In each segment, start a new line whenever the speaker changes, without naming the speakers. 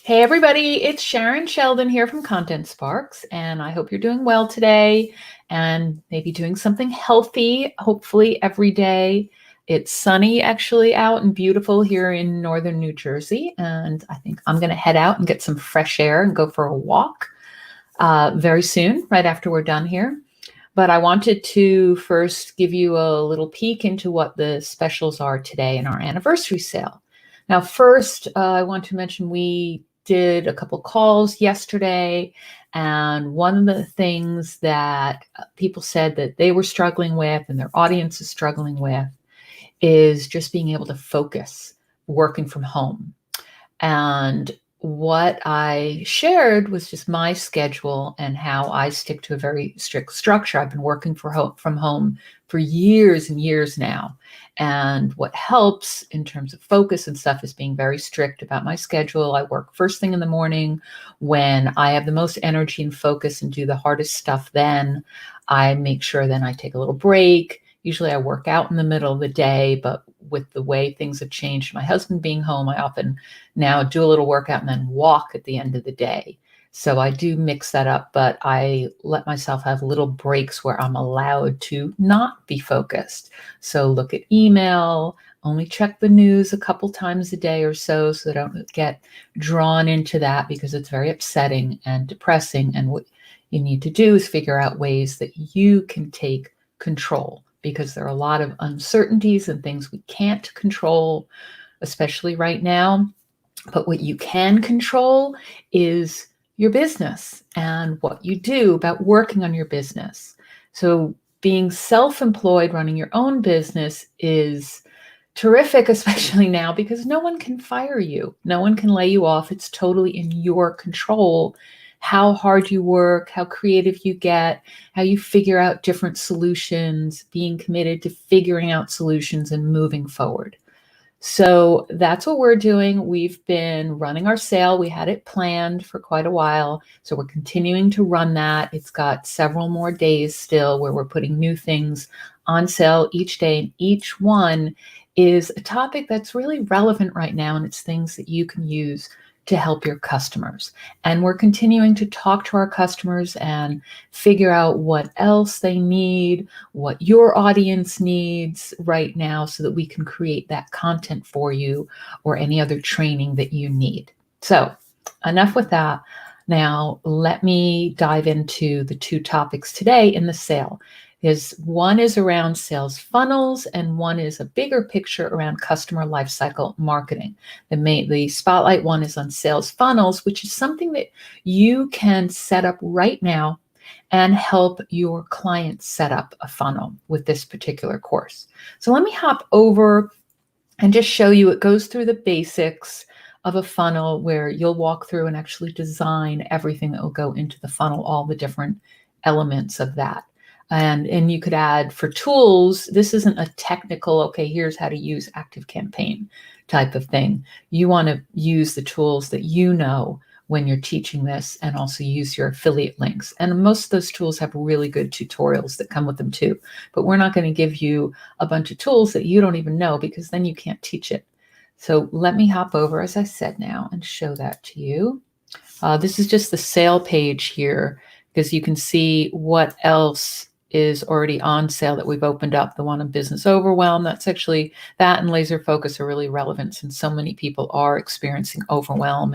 Hey everybody, it's Sharon Sheldon here from Content Sparks, and I hope you're doing well today and maybe doing something healthy, hopefully every day. It's sunny actually out and beautiful here in northern New Jersey, and I think I'm going to head out and get some fresh air and go for a walk very soon, right after we're done here. But I wanted to first give you a little peek into what the specials are today in our anniversary sale. Now, first, I want to mention we did a couple calls yesterday, and one of the things that people said that they were struggling with and their audience is struggling with is just being able to focus working from home. And what I shared was just my schedule and how I stick to a very strict structure. I've been working from home for years and years now. And what helps in terms of focus and stuff is being very strict about my schedule. I work first thing in the morning when I have the most energy and focus and do the hardest stuff then. I make sure then I take a little break. Usually I work out in the middle of the day, but with the way things have changed, my husband being home, I often now do a little workout and then walk at the end of the day. So I do mix that up, but I let myself have little breaks where I'm allowed to not be focused. So look at email, only check the news a couple times a day or so that I don't get drawn into that because it's very upsetting and depressing. And what you need to do is figure out ways that you can take control, because there are a lot of uncertainties and things we can't control, especially right now. But what you can control is your business and what you do about working on your business. So being self-employed, running your own business is terrific, especially now, because no one can fire you. No one can lay you off. It's totally in your control how hard you work, how creative you get, how you figure out different solutions, being committed to figuring out solutions and moving forward. So that's what we're doing. We've been running our sale. We had it planned for quite a while. So we're continuing to run that. It's got several more days still where we're putting new things on sale each day. And each one is a topic that's really relevant right now. And it's things that you can use to help your customers. And we're continuing to talk to our customers and figure out what else they need, what your audience needs right now so that we can create that content for you or any other training that you need. So enough with that. Now, let me dive into the two topics today in the sale. One is around sales funnels and one is a bigger picture around customer lifecycle marketing. The spotlight one is on sales funnels, which is something that you can set up right now and help your clients set up a funnel with this particular course. So let me hop over and just show you. It goes through the basics of a funnel where you'll walk through and actually design everything that will go into the funnel, all the different elements of that. And you could add for tools, this isn't a technical, okay, here's how to use ActiveCampaign type of thing. You want to use the tools that you know when you're teaching this, and also use your affiliate links. And most of those tools have really good tutorials that come with them too. But we're not going to give you a bunch of tools that you don't even know, because then you can't teach it. So let me hop over, as I said now, and show that to you. This is just the sale page here, because you can see what else is already on sale that we've opened up. The one on business overwhelm, that and laser focus are really relevant since so many people are experiencing overwhelm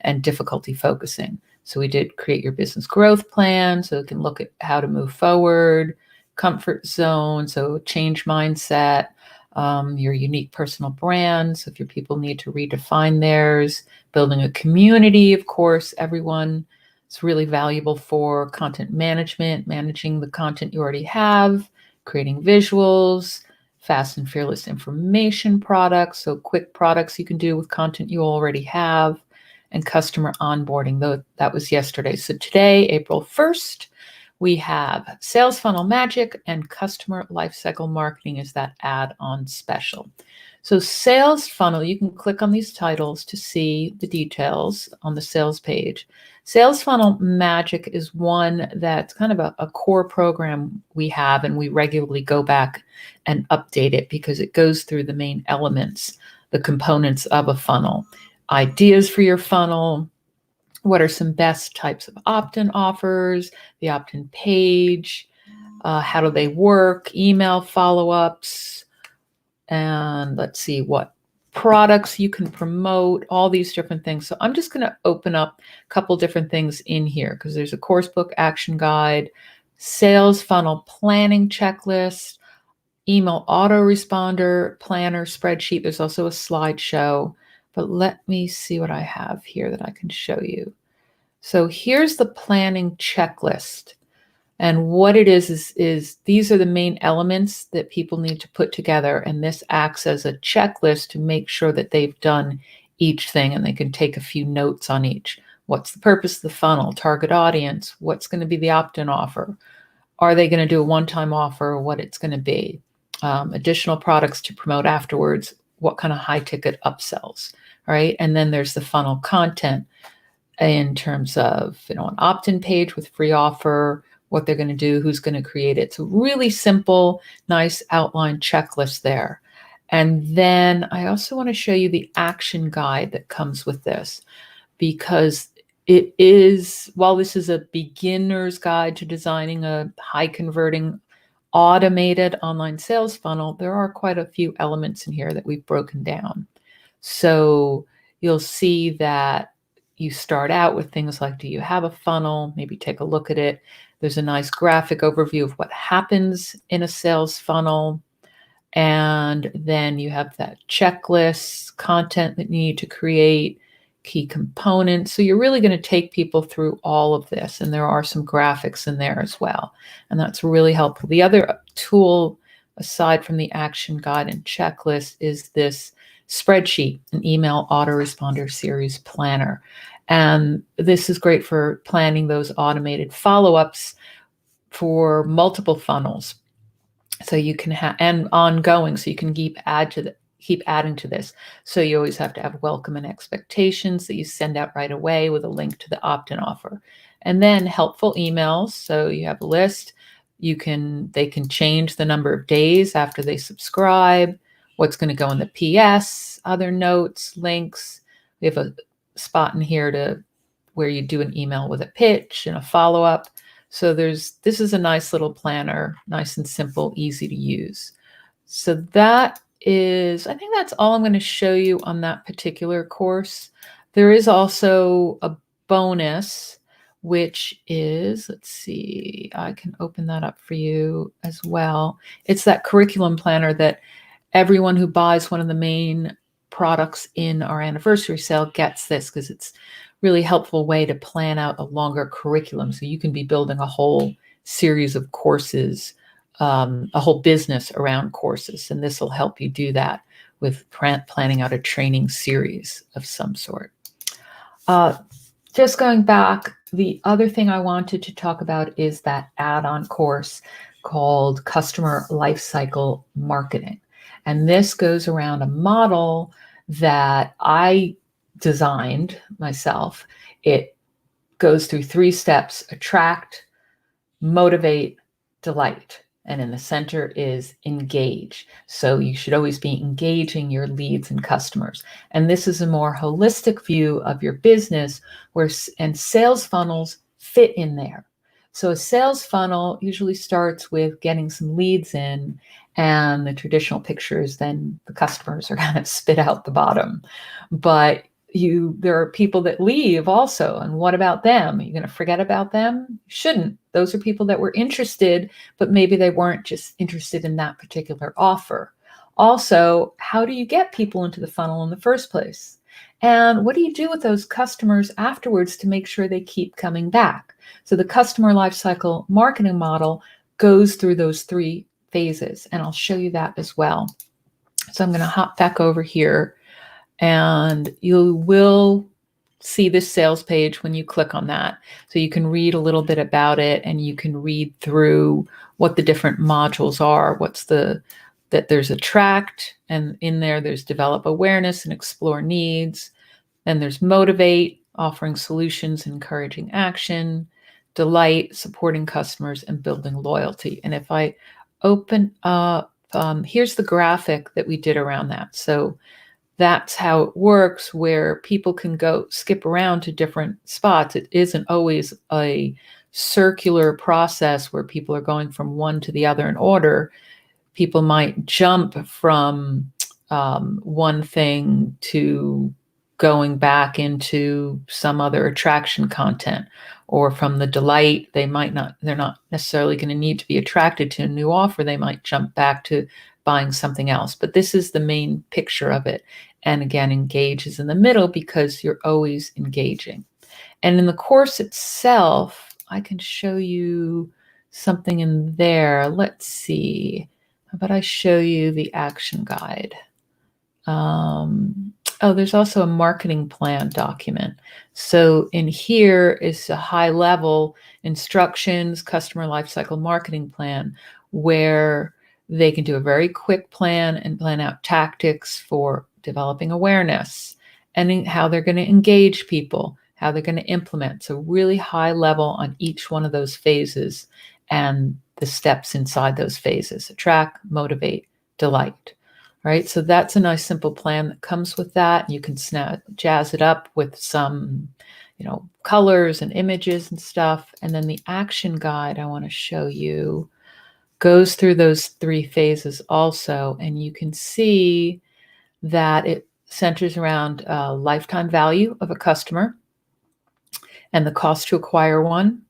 and difficulty focusing. So we did create your business growth plan, so you can look at how to move forward, comfort zone, so change mindset, your unique personal brand. So if your people need to redefine theirs, building a community, of course, everyone. It's really valuable for content management, managing the content you already have, creating visuals, fast and fearless information products, so quick products you can do with content you already have, and customer onboarding. Though that was yesterday. So today, April 1st, we have Sales Funnel Magic and Customer Lifecycle Marketing is that add-on special. So sales funnel, you can click on these titles to see the details on the sales page. Sales Funnel Magic is one that's kind of a core program we have, and we regularly go back and update it because it goes through the main elements, the components of a funnel. ideas for your funnel. What are some best types of opt-in offers, the opt-in page, how do they work, email follow-ups, and let's see what products you can promote, all these different things. So I'm just going to open up a couple different things in here because there's a course book action guide, sales funnel planning checklist, email autoresponder planner spreadsheet. There's also a slideshow, but let me see what I have here that I can show you. So here's the planning checklist. And what it is these are the main elements that people need to put together. And this acts as a checklist to make sure that they've done each thing and they can take a few notes on each. What's the purpose of the funnel? Target audience? What's going to be the opt-in offer? Are they going to do a one-time offer? What it's going to be? Additional products to promote afterwards? What kind of high-ticket upsells? All right. And then there's the funnel content in terms of, an opt-in page with free offer, what they're going to do, who's going to create it. So really simple, nice outline checklist there. And then I also want to show you the action guide that comes with this, because it is, while this is a beginner's guide to designing a high converting automated online sales funnel, there are quite a few elements in here that we've broken down. So you'll see that you start out with things like, do you have a funnel? Maybe take a look at it. There's a nice graphic overview of what happens in a sales funnel. And then you have that checklist, content that you need to create, key components. So you're really going to take people through all of this. And there are some graphics in there as well. And that's really helpful. The other tool, aside from the action guide and checklist, is this spreadsheet, an email autoresponder series planner. And this is great for planning those automated follow-ups for multiple funnels. So you can have, and ongoing, so you can keep adding to this. So you always have to have welcome and expectations that you send out right away with a link to the opt-in offer. And then helpful emails. So you have a list. They can change the number of days after they subscribe, what's going to go in the PS, other notes, links. We have a spot in here where you do an email with a pitch and a follow-up. So this is a nice little planner, nice and simple, easy to use. So I think that's all I'm going to show you on that particular course. There is also a bonus, which is, let's see, I can open that up for you as well. It's that curriculum planner that everyone who buys one of the main products in our anniversary sale gets this, because it's really helpful way to plan out a longer curriculum. So you can be building a whole series of courses, a whole business around courses. And this will help you do that with planning out a training series of some sort. Just going back, the other thing I wanted to talk about is that add-on course called Customer Lifecycle Marketing. And this goes around a model that I designed myself. It goes through 3 steps: attract, motivate, delight. And in the center is engage. So you should always be engaging your leads and customers. And this is a more holistic view of your business and sales funnels fit in there. So a sales funnel usually starts with getting some leads in, and the traditional picture is then the customers are going to spit out the bottom. But there are people that leave also. And what about them? Are you going to forget about them? You shouldn't. Those are people that were interested, but maybe they weren't just interested in that particular offer. Also, how do you get people into the funnel in the first place? And what do you do with those customers afterwards to make sure they keep coming back? So the customer lifecycle marketing model goes through those 3 phases, and I'll show you that as well. So I'm going to hop back over here, and you will see this sales page when you click on that. So you can read a little bit about it, and you can read through what the different modules are. That there's attract, and in there's develop awareness and explore needs. Then there's motivate, offering solutions, encouraging action. Delight, supporting customers and building loyalty. And if I open up, here's the graphic that we did around that. So that's how it works, where people can go skip around to different spots. It isn't always a circular process where people are going from one to the other in order. People might jump from one thing to going back into some other attraction content, or from the delight, they're not necessarily going to need to be attracted to a new offer. They might jump back to buying something else. But this is the main picture of it. And again, engage is in the middle because you're always engaging. And in the course itself, I can show you something in there. Let's see. How about I show you the action guide? There's also a marketing plan document. So in here is a high level instructions, customer lifecycle marketing plan, where they can do a very quick plan and plan out tactics for developing awareness and how they're going to engage people, how they're going to implement. So really high level on each one of those phases and the steps inside those phases: attract, motivate, delight. Right, so that's a nice simple plan that comes with that. You can jazz it up with some, colors and images and stuff. And then the action guide I want to show you goes through those 3 phases also. And you can see that it centers around lifetime value of a customer and the cost to acquire one.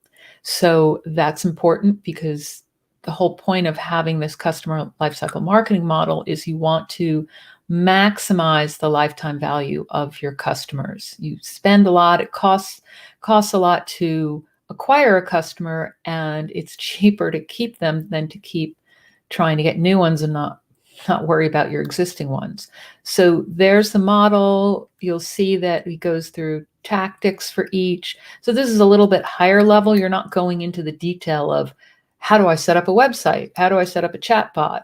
So that's important, because the whole point of having this customer lifecycle marketing model is you want to maximize the lifetime value of your customers. You spend a lot, it costs a lot to acquire a customer, and it's cheaper to keep them than to keep trying to get new ones and not worry about your existing ones. So there's the model. You'll see that it goes through tactics for each. So this is a little bit higher level. You're not going into the detail of, how do I set up a website? How do I set up a chatbot?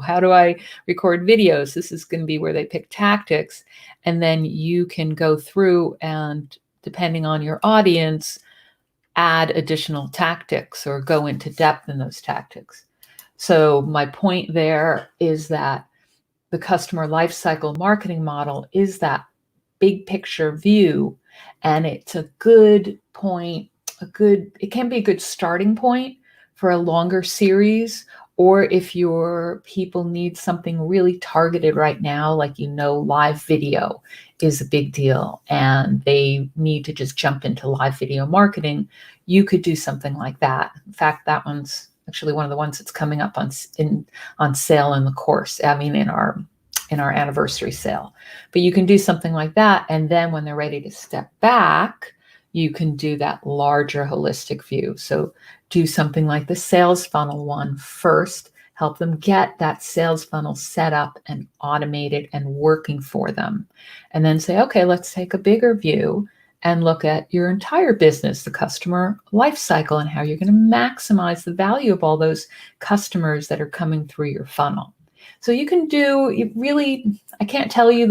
How do I record videos? This is going to be where they pick tactics. And then you can go through and, depending on your audience, add additional tactics or go into depth in those tactics. So my point there is that the customer lifecycle marketing model is that big picture view. And it's a good point, it can be a good starting point for a longer series, or if your people need something really targeted right now, like, live video is a big deal and they need to just jump into live video marketing, you could do something like that. In fact, that one's actually one of the ones that's coming up on sale in the course. In our anniversary sale. But you can do something like that, and then when they're ready to step back, you can do that larger holistic view. So do something like the sales funnel one first, help them get that sales funnel set up and automated and working for them. And then say, okay, let's take a bigger view and look at your entire business, the customer life cycle, and how you're going to maximize the value of all those customers that are coming through your funnel. So you can I can't tell you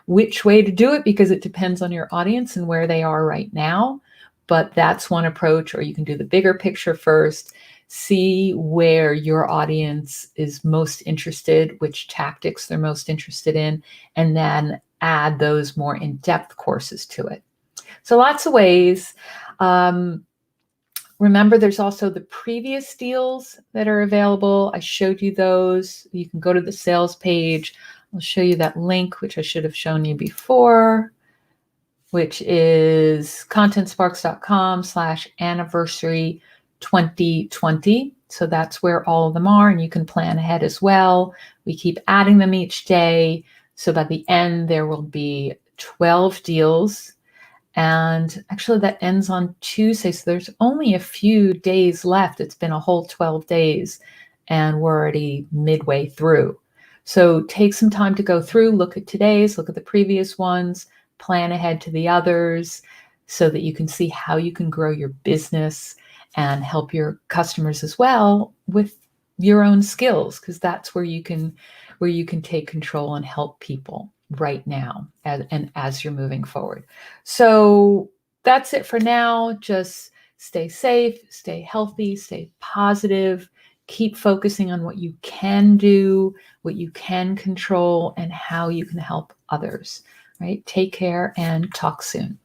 which way to do it, because it depends on your audience and where they are right now. But that's one approach. Or you can do the bigger picture first, see where your audience is most interested, which tactics they're most interested in, and then add those more in-depth courses to it. So lots of ways. Remember, there's also the previous deals that are available. I showed you those. You can go to the sales page. I'll show you that link, which I should have shown you before, which is contentsparks.com/anniversary 2020. So that's where all of them are, and you can plan ahead as well. We keep adding them each day. So by the end, there will be 12 deals. And actually that ends on Tuesday. So there's only a few days left. It's been a whole 12 days and we're already midway through. So take some time to go through, look at today's, look at the previous ones, plan ahead to the others so that you can see how you can grow your business and help your customers as well with your own skills, because that's where you can take control and help people right now and as you're moving forward. So that's it for now. Just stay safe, stay healthy, stay positive, keep focusing on what you can do, what you can control, and how you can help others, right? Take care and talk soon.